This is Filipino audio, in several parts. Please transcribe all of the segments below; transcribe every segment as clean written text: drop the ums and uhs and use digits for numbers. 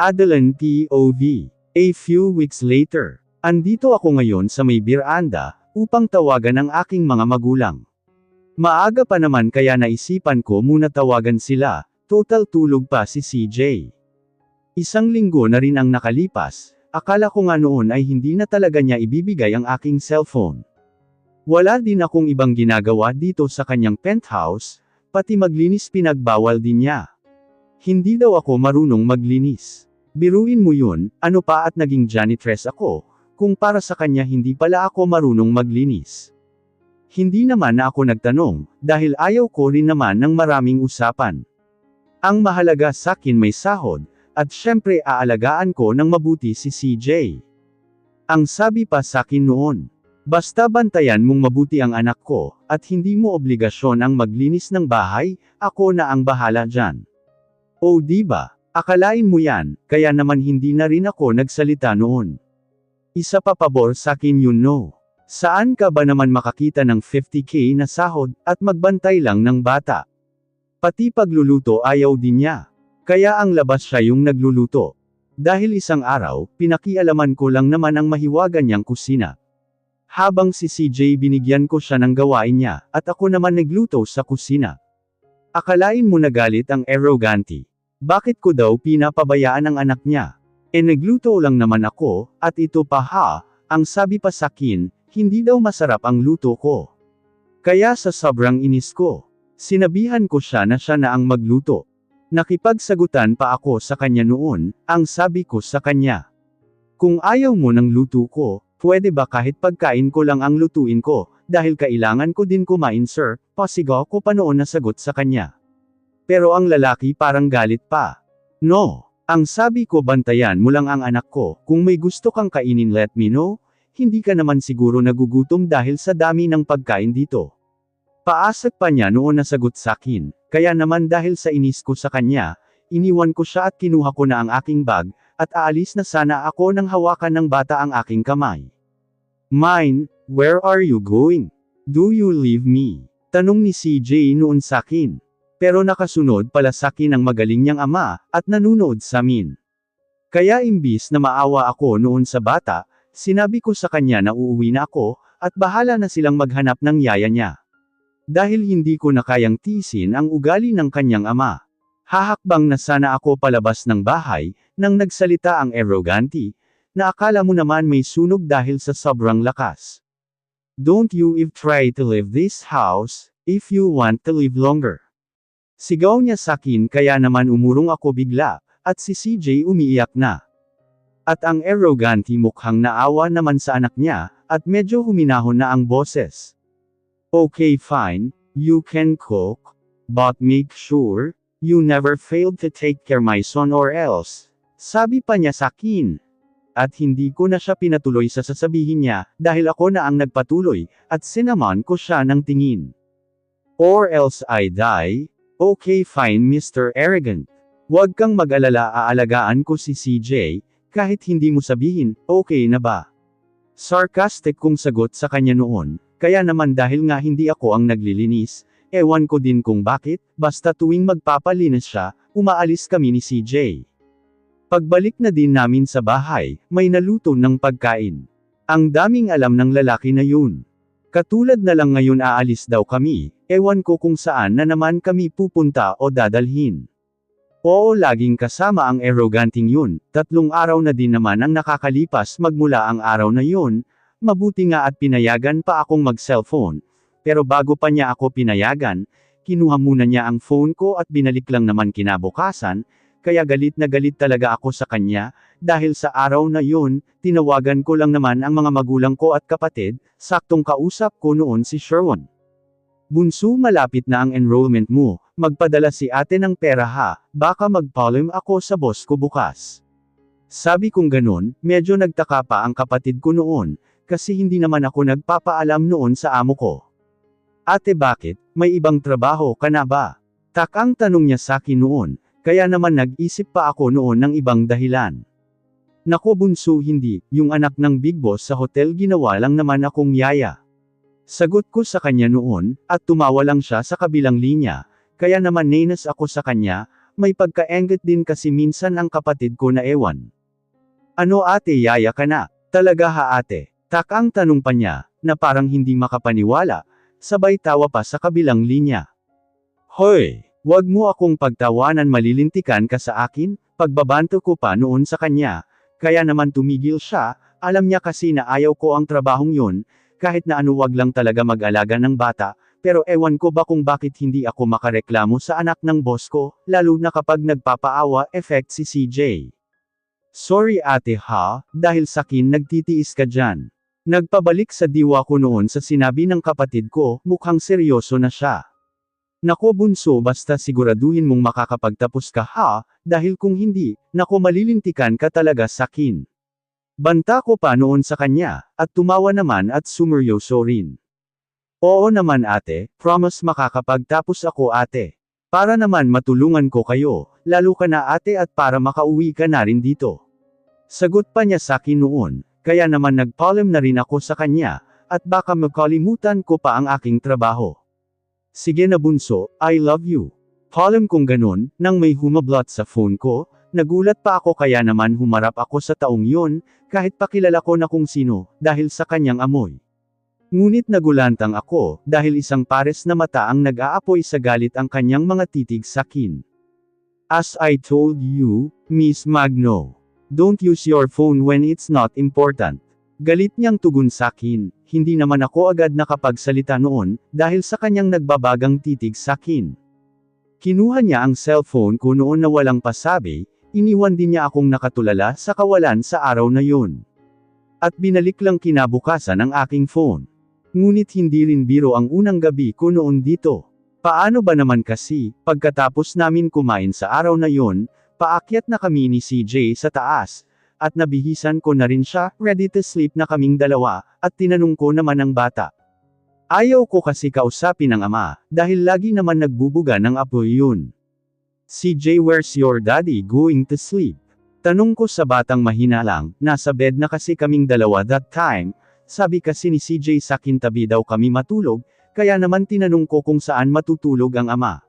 Adeline POV. A few weeks later. Andito ako ngayon sa may biranda, upang tawagan ang aking mga magulang. Maaga pa naman kaya naisipan ko muna tawagan sila, total tulog pa si CJ. Isang linggo na rin ang nakalipas, akala ko nga noon ay hindi na talaga niya ibibigay ang aking cellphone. Wala din akong ibang ginagawa dito sa kanyang penthouse, pati maglinis pinagbawal din niya. Hindi daw ako marunong maglinis. Biruin mo yun, ano pa at naging janitress ako, kung para sa kanya hindi pala ako marunong maglinis. Hindi naman na ako nagtanong, dahil ayaw ko rin naman ng maraming usapan. Ang mahalaga sakin may sahod, at syempre aalagaan ko ng mabuti si CJ. Ang sabi pa sakin noon, basta bantayan mong mabuti ang anak ko, at hindi mo obligasyon ang maglinis ng bahay, ako na ang bahala dyan. O diba, akalain mo yan, kaya naman hindi na rin ako nagsalita noon. Isa pa pabor sakin yun no. Saan ka ba naman makakita ng 50k na sahod, at magbantay lang ng bata? Pati pagluluto ayaw din niya. Kaya ang labas siya yung nagluluto. Dahil isang araw, pinakialaman ko lang naman ang mahiwagan niyang kusina. Habang si CJ binigyan ko siya ng gawain niya, at ako naman nagluto sa kusina. Akalain mo nagalit ang arrogante. Bakit ko daw pinapabayaan ang anak niya? Nagluto lang naman ako, at ito pa ha, ang sabi pa sakin, hindi daw masarap ang luto ko. Kaya sa sobrang inis ko, sinabihan ko siya na ang magluto. Nakipagsagutan pa ako sa kanya noon, ang sabi ko sa kanya. Kung ayaw mo ng luto ko, pwede ba kahit pagkain ko lang ang lutuin ko, dahil kailangan ko din kumain sir, pasigaw ko pa noon na sagot sa kanya. Pero ang lalaki parang galit pa. No. Ang sabi ko bantayan mo lang ang anak ko, kung may gusto kang kainin let me know, hindi ka naman siguro nagugutom dahil sa dami ng pagkain dito. Paasag pa niya noon na sagot sakin, kaya naman dahil sa inis ko sa kanya, iniwan ko siya at kinuha ko na ang aking bag, at aalis na sana ako nang hawakan ng bata ang aking kamay. Mine, where are you going? Do you leave me? Tanong ni CJ noon sakin. Pero nakasunod pala sakin ang magaling niyang ama, at nanunood sa amin. Kaya imbis na maawa ako noon sa bata, sinabi ko sa kanya na uuwi na ako, at bahala na silang maghanap ng yaya niya. Dahil hindi ko na kayang tiisin ang ugali ng kanyang ama. Hahakbang na sana ako palabas ng bahay, nang nagsalita ang arrogante, na akala mo naman may sunog dahil sa sobrang lakas. Don't you if try to leave this house, if you want to live longer. Sigaw niya sakin kaya naman umurong ako bigla, at si CJ umiiyak na. At ang arrogante mukhang naawa naman sa anak niya, at medyo huminahon na ang boses. Okay fine, you can cook, but make sure, you never failed to take care my son or else. Sabi pa niya sakin. At hindi ko na siya pinatuloy sa sasabihin niya, dahil ako na ang nagpatuloy, at sinaman ko siya ng tingin. Or else I die. Okay fine Mr. Arrogant. Huwag kang mag-alala aalagaan ko si CJ, kahit hindi mo sabihin, okay na ba? Sarcastic kong sagot sa kanya noon, kaya naman dahil nga hindi ako ang naglilinis, ewan ko din kung bakit, basta tuwing magpapalinis siya, umaalis kami ni CJ. Pagbalik na din namin sa bahay, may naluto ng pagkain. Ang daming alam ng lalaki na yun. Katulad na lang ngayon aalis daw kami, ewan ko kung saan na naman kami pupunta o dadalhin. Oo laging kasama ang arroganting yun, 3 araw na din naman ang nakakalipas magmula ang araw na yun, mabuti nga at pinayagan pa akong mag-cellphone, pero bago pa niya ako pinayagan, kinuha muna niya ang phone ko at binalik lang naman kinabukasan, kaya galit na galit talaga ako sa kanya, dahil sa araw na yun, tinawagan ko lang naman ang mga magulang ko at kapatid, saktong kausap ko noon si Sherwin. Bunso malapit na ang enrollment mo, magpadala si ate ng pera ha, baka mag-palm ako sa boss ko bukas. Sabi kong ganun, medyo nagtaka pa ang kapatid ko noon, kasi hindi naman ako nagpapaalam noon sa amo ko. Ate bakit, may ibang trabaho ka na ba? Takang tanong niya sa akin noon. Kaya naman nag-isip pa ako noon ng ibang dahilan. Nako bunso hindi, yung anak ng big boss sa hotel ginawa lang naman akong yaya. Sagot ko sa kanya noon, at tumawa lang siya sa kabilang linya, kaya naman nainas ako sa kanya, may pagkaenggot din kasi minsan ang kapatid ko na ewan. Ano ate, yaya ka na? Talaga ha ate? Takang tanong pa niya, na parang hindi makapaniwala, sabay tawa pa sa kabilang linya. Hoy! Wag mo akong pagtawanan, malilintikan ka sa akin, pagbabanto ko pa noon sa kanya, kaya naman tumigil siya, alam niya kasi na ayaw ko ang trabahong yun, kahit na ano wag lang talaga mag-alaga ng bata, pero ewan ko ba kung bakit hindi ako makareklamo sa anak ng boss ko, lalo na kapag nagpapaawa effect si CJ. Sorry ate ha, dahil sakin nagtitiis ka dyan. Nagpabalik sa diwa ko noon sa sinabi ng kapatid ko, mukhang seryoso na siya. Nako bunso, basta siguraduhin mong makakapagtapos ka ha, dahil kung hindi, nako malilintikan ka talaga sakin. Banta ko pa noon sa kanya, at tumawa naman at sumeryoso rin. Oo naman ate, promise makakapagtapos ako ate. Para naman matulungan ko kayo, lalo ka na ate at para makauwi ka na rin dito. Sagot pa niya sakin noon, kaya naman nagpaalam na rin ako sa kanya, at baka makalimutan ko pa ang aking trabaho. Sige na bunso, I love you. Paalam kong ganun, nang may humablot sa phone ko, nagulat pa ako kaya naman humarap ako sa taong yun, kahit pakilala ko na kung sino, dahil sa kanyang amoy. Ngunit nagulantang ako, dahil isang pares na mata ang nag-aapoy sa galit ang kanyang mga titig sakin. As I told you, Miss Magno, don't use your phone when it's not important. Galit niyang tugon sakin, hindi naman ako agad nakapagsalita noon, dahil sa kanyang nagbabagang titig sakin. Kinuha niya ang cellphone ko noon na walang pasabi, iniwan din niya akong nakatulala sa kawalan sa araw na yun. At binalik lang kinabukasan ang aking phone. Ngunit hindi rin biro ang unang gabi ko noon dito. Paano ba naman kasi, pagkatapos namin kumain sa araw na yun, paakyat na kami ni CJ sa taas, at nabihisan ko na rin siya, ready to sleep na kaming dalawa, at tinanong ko naman ang bata. Ayaw ko kasi kausapin ang ama, dahil lagi naman nagbubuga ng apoy yun. CJ, where's your daddy going to sleep? Tanong ko sa batang mahina lang, nasa bed na kasi kaming dalawa that time, sabi kasi ni CJ sakin tabi daw kami matulog, kaya naman tinanong ko kung saan matutulog ang ama.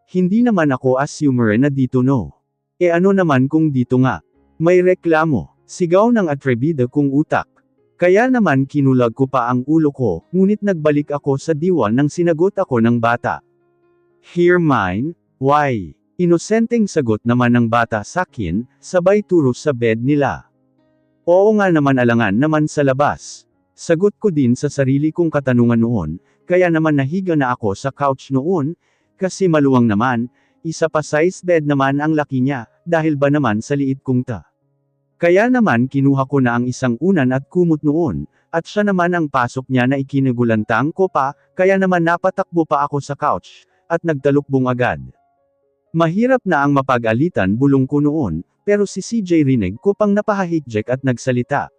Hindi naman ako assumer na dito no. E ano naman kung dito nga? May reklamo, sigaw ng atrebido kong utak. Kaya naman kinulag ko pa ang ulo ko, ngunit nagbalik ako sa diwa nang sinagot ako ng bata. Hear mine? Why? Inosenteng sagot naman ng bata sakin, sabay turo sa bed nila. Oo nga naman, alangan naman sa labas. Sagot ko din sa sarili kong katanungan noon, kaya naman nahiga na ako sa couch noon, kasi maluwang naman, isa pa size bed naman ang laki niya, dahil ba naman sa liit kong ta. Kaya naman kinuha ko na ang isang unan at kumot noon, at siya naman ang pasok niya na ikinagulantang ko pa, kaya naman napatakbo pa ako sa couch, at nagtalukbong agad. Mahirap na ang mapag-alitan bulong ko noon, pero si CJ rinig ko pang napahahikjek at nagsalita.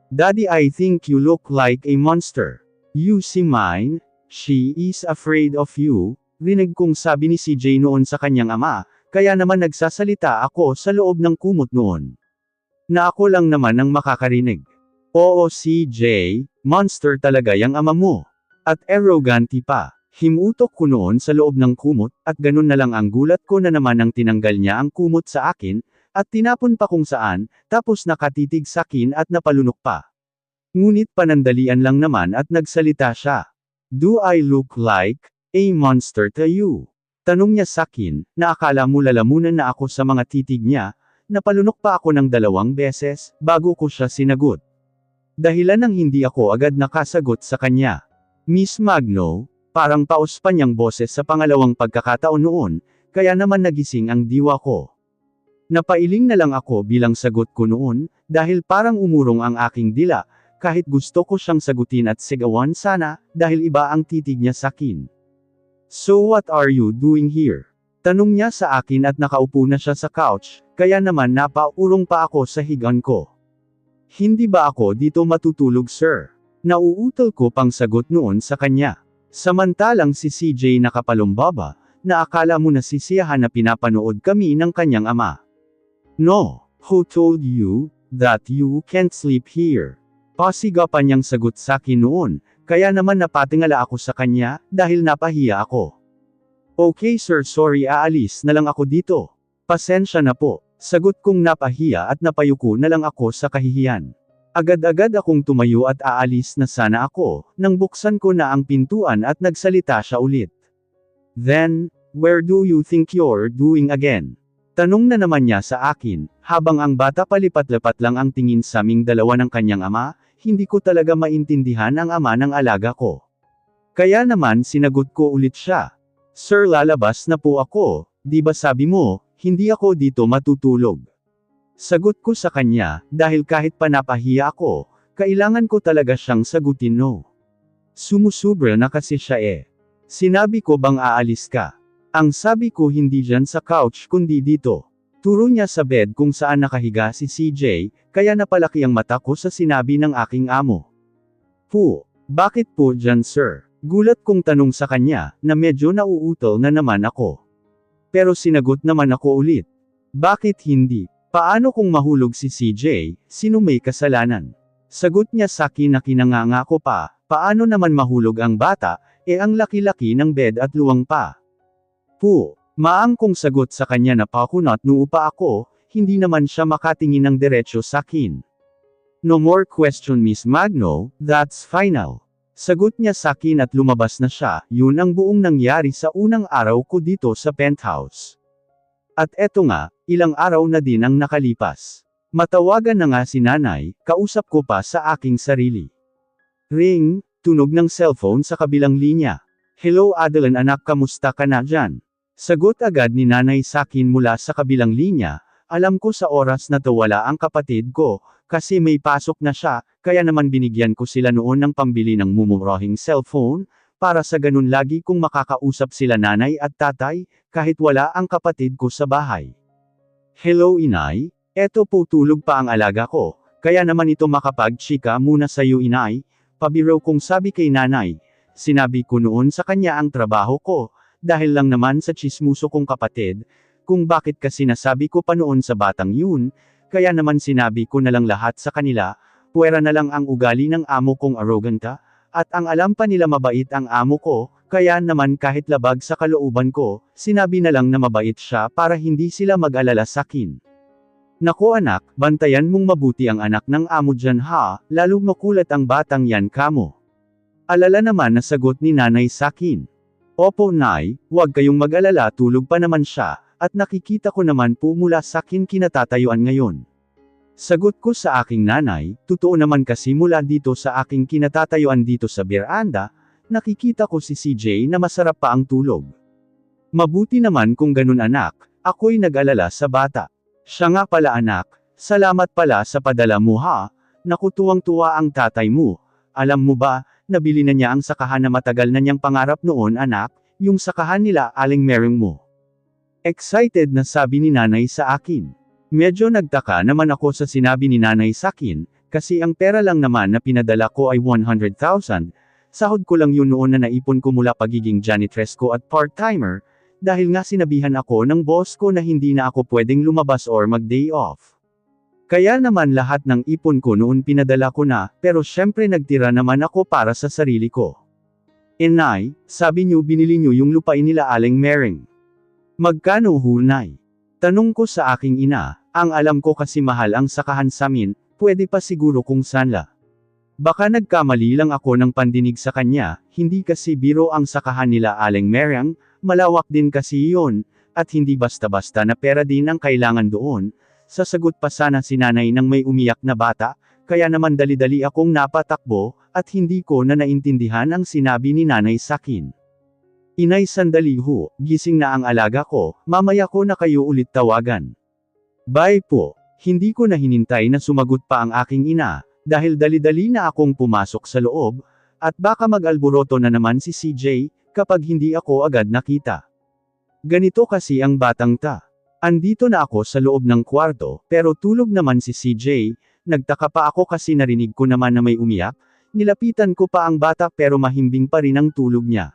Daddy, I think you look like a monster. You see mine? She is afraid of you, rinig kong sabi ni CJ noon sa kanyang ama, kaya naman nagsasalita ako sa loob ng kumot noon. Na ako lang naman ang makakarinig. Oo CJ, monster talaga yang ama mo. At arrogante pa. Himutok ko noon sa loob ng kumot, at ganun na lang ang gulat ko na naman ang tinanggal niya ang kumot sa akin, at tinapon pa kung saan, tapos nakatitig sakin at napalunok pa. Ngunit panandalian lang naman at nagsalita siya. Do I look like a monster to you? Tanong niya sakin, na akala mo lalamunan na ako sa mga titig niya. Napalunok pa ako ng 2 beses, bago ko siya sinagot. Dahilan ng hindi ako agad nakasagot sa kanya. Miss Magno, parang paus pa niyang boses sa pangalawang pagkakataon noon, kaya naman nagising ang diwa ko. Napailing na lang ako bilang sagot ko noon, dahil parang umurong ang aking dila, kahit gusto ko siyang sagutin at sigawan sana, dahil iba ang titig niya sakin. So what are you doing here? Tanong niya sa akin at nakaupo na siya sa couch, kaya naman napaurong pa ako sa higaan ko. Hindi ba ako dito matutulog sir? Nauutal ko pang sagot noon sa kanya. Samantalang si CJ nakapalumbaba, na akala mo nasisiyahan na pinapanood kami ng kanyang ama. No, who told you that you can't sleep here? Pasigapan niyang sagot sa akin noon, kaya naman napatingala ako sa kanya, dahil napahiya ako. Okay sir, sorry, aalis na lang ako dito. Pasensya na po. Sagot kong napahiya at napayuko na lang ako sa kahihiyan. Agad-agad akong tumayo at aalis na sana ako, nang buksan ko na ang pintuan at nagsalita siya ulit. Then, where do you think you're doing again? Tanong na naman niya sa akin, habang ang bata palipat-lipat lang ang tingin sa aming dalawa ng kanyang ama, hindi ko talaga maintindihan ang ama ng alaga ko. Kaya naman sinagot ko ulit siya. Sir, lalabas na po ako, di ba sabi mo, hindi ako dito matutulog. Sagot ko sa kanya, dahil kahit pa napahiya ako, kailangan ko talaga siyang sagutin no. Sumusubra na kasi siya eh. Sinabi ko bang aalis ka? Ang sabi ko hindi dyan sa couch kundi dito. Turo niya sa bed kung saan nakahiga si CJ, kaya napalaki ang mata ko sa sinabi ng aking amo. Po, bakit po dyan sir? Gulat kong tanong sa kanya, na medyo nauutol na naman ako. Pero sinagot naman ako ulit. Bakit hindi? Paano kung mahulog si CJ, sino may kasalanan? Sagot niya sa akin na kinangangako pa, paano naman mahulog ang bata, ang laki-laki ng bed at luwang pa. Po, maang kong sagot sa kanya na pakunot noo pa ako, hindi naman siya makatingin ng diretsyo sa akin. No more question Miss Magno, that's final. Sagot niya sa akin at lumabas na siya, yun ang buong nangyari sa unang araw ko dito sa penthouse. At eto nga, ilang araw na din ang nakalipas. Matawagan na nga si nanay, kausap ko pa sa aking sarili. Ring, tunog ng cellphone sa kabilang linya. Hello Adeline anak, kamusta ka na dyan? Sagot agad ni nanay sa akin mula sa kabilang linya, alam ko sa oras na to wala ang kapatid ko, kasi may pasok na siya, kaya naman binigyan ko sila noon ng pambili ng mumurahing cellphone, para sa ganun lagi kong makakausap sila nanay at tatay, kahit wala ang kapatid ko sa bahay. Hello inay, eto po tulog pa ang alaga ko, kaya naman ito makapag-chika muna sa'yo inay, pabiro kong sabi kay nanay, sinabi ko noon sa kanya ang trabaho ko, dahil lang naman sa chismuso kong kapatid, kung bakit kasi nasabi ko pa noon sa batang yun, kaya naman sinabi ko na lang lahat sa kanila, puwera na lang ang ugali ng amo kong arrogant ka, at ang alam pa nila mabait ang amo ko, kaya naman kahit labag sa kalooban ko, sinabi na lang na mabait siya para hindi sila mag-alala sakin. Naku anak, bantayan mong mabuti ang anak ng amo dyan ha, lalo makulat ang batang yan kamo. Alala naman na sagot ni nanay sakin. Opo nay, huwag kayong mag-alala tulog pa naman siya, at nakikita ko naman po mula sakin kinatatayuan ngayon. Sagot ko sa aking nanay, totoo naman kasi mula dito sa aking kinatatayuan dito sa beranda, nakikita ko si CJ na masarap pa ang tulog. Mabuti naman kung ganun anak, ako'y nag-alala sa bata. Siya nga pala anak, salamat pala sa padala mo ha, naku tuwang-tuwa ang tatay mo, alam mo ba, nabili na niya ang sakahan na matagal na niyang pangarap noon anak, yung sakahan nila aling Mereng mo. Excited na sabi ni nanay sa akin. Medyo nagtaka naman ako sa sinabi ni nanay sa akin, kasi ang pera lang naman na pinadala ko ay 100,000, sahod ko lang yun noon na naipon ko mula pagiging janitress ko at part-timer, dahil nga sinabihan ako ng boss ko na hindi na ako pwedeng lumabas or mag-day off. Kaya naman lahat ng ipon ko noon pinadala ko na, pero syempre nagtira naman ako para sa sarili ko. Nay, sabi niyo binili niyo yung lupain nila aling Mereng. Magkano hunay? Tanong ko sa aking ina, ang alam ko kasi mahal ang sakahan samin, pwede pa siguro kung sanla. Baka nagkamali lang ako ng pandinig sa kanya, hindi kasi biro ang sakahan nila aling Mereng, malawak din kasi iyon, at hindi basta-basta na pera din ang kailangan doon. Sasagot pa sana si nanay ng may umiyak na bata, kaya naman dali-dali akong napatakbo, at hindi ko na naintindihan ang sinabi ni nanay sakin. Inay sandali ho, gising na ang alaga ko, mamaya ko na kayo ulit tawagan. Bye po, hindi ko na hinintay na sumagot pa ang aking ina, dahil dali-dali na akong pumasok sa loob, at baka mag-alboroto na naman si CJ, kapag hindi ako agad nakita. Ganito kasi ang batang ta. Andito na ako sa loob ng kwarto, pero tulog naman si CJ, nagtaka pa ako kasi narinig ko naman na may umiyak, nilapitan ko pa ang bata pero mahimbing pa rin ang tulog niya.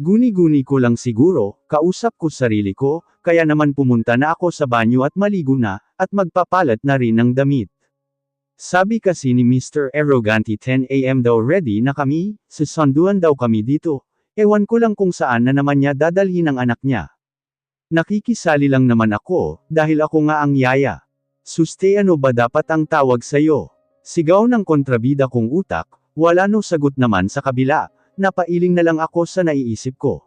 Guni-guni ko lang siguro, kausap ko sarili ko, kaya naman pumunta na ako sa banyo at maligo na, at magpapalat na rin ng damit. Sabi kasi ni Mr. Arroganti 10 AM daw ready na kami, sasanduan daw kami dito, Ewan ko lang kung saan na naman niya dadalhin ang anak niya. Nakikisali lang naman ako, dahil ako nga ang yaya. Suste ano ba dapat ang tawag sa'yo? Sigaw ng kontrabida kong utak, wala no sagot naman sa kabila, napailing na lang ako sa naiisip ko.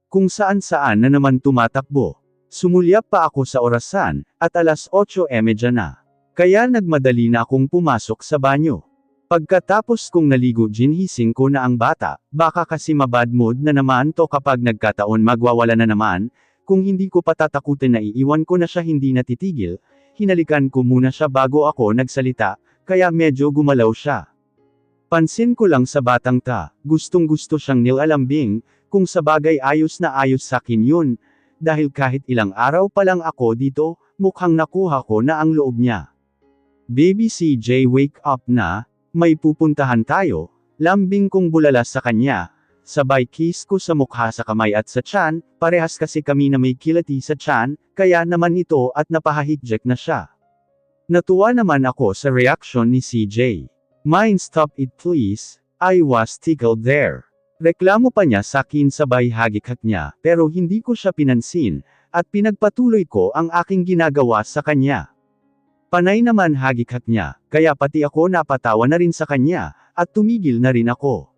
Kung saan-saan na naman tumatakbo. Sumulyap pa ako sa orasan, at alas 8:30 na. Kaya nagmadali na akong pumasok sa banyo. Pagkatapos kong naligo ginhising ko na ang bata, baka kasi mabad mood na naman to kapag nagkataon magwawala na naman, kung hindi ko patatakutin na iiwan ko na siya hindi natitigil, hinalikan ko muna siya bago ako nagsalita, kaya medyo gumalaw siya. Pansin ko lang sa batang gustong gusto siyang nilalambing, kung sa bagay ayos na ayos sakin yun, dahil kahit ilang araw pa lang ako dito, mukhang nakuha ko na ang loob niya. Baby CJ wake up na, may pupuntahan tayo, lambing kong bulala sa kanya, sabay kiss ko sa mukha sa kamay at sa tiyan, parehas kasi kami na may kilati sa tiyan, kaya naman ito at napahahikjek na siya. Natuwa naman ako sa reaksyon ni CJ. Mind stop it please, I was tickled there. Reklamo pa niya sa akin sabay hagik niya, pero hindi ko siya pinansin, at pinagpatuloy ko ang aking ginagawa sa kanya. Panay naman hagik niya, kaya pati ako napatawa na rin sa kanya, at tumigil na rin ako.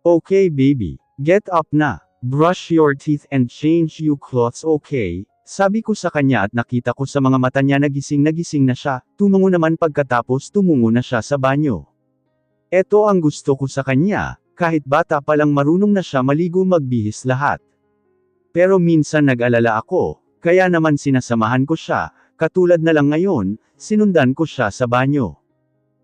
Okay baby, get up na, brush your teeth and change your clothes okay, sabi ko sa kanya at nakita ko sa mga mata niya nagising na siya, tumungo naman pagkatapos tumungo na siya sa banyo. Eto ang gusto ko sa kanya, kahit bata pa lang marunong na siya maligo magbihis lahat. Pero minsan nag-alala ako, kaya naman sinasamahan ko siya, katulad na lang ngayon, sinundan ko siya sa banyo.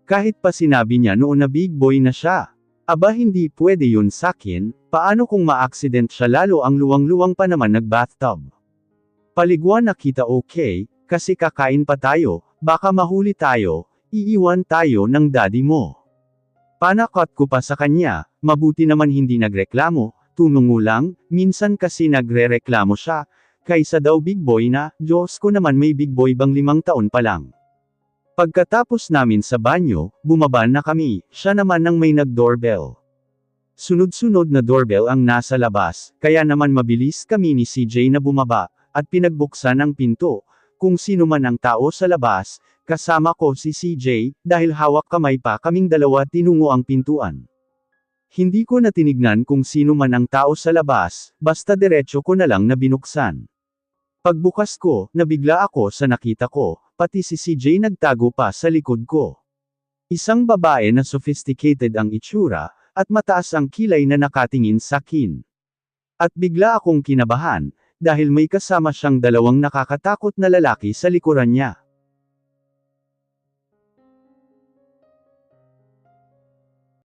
Kahit pa sinabi niya noon na big boy na siya. Aba hindi pwede yun sakin, paano kung ma-accident siya lalo ang luwang-luwang pa naman nag-bathtub. Paliguan na kita okay, kasi kakain pa tayo, baka mahuli tayo, iiwan tayo ng daddy mo. Panakot ko pa sa kanya, mabuti naman hindi nagreklamo, tumungo lang, minsan kasi nagrereklamo siya, kaysa daw big boy na, Diyos ko naman may big boy bang 5 taon pa lang. Pagkatapos namin sa banyo, bumaba na kami, siya naman nang may nag-doorbell. Sunod-sunod na doorbell ang nasa labas, kaya naman mabilis kami ni CJ na bumaba, at pinagbuksan ang pinto, kung sino man ang tao sa labas, kasama ko si CJ, dahil hawak kamay pa kaming dalawa tinungo ang pintuan. Hindi ko na tinignan kung sino man ang tao sa labas, basta diretso ko na lang na binuksan. Pagbukas ko, nabigla ako sa nakita ko, pati si CJ nagtago pa sa likod ko. Isang babae na sophisticated ang itsura, at mataas ang kilay na nakatingin sa akin. At bigla akong kinabahan, dahil may kasama siyang 2 nakakatakot na lalaki sa likuran niya.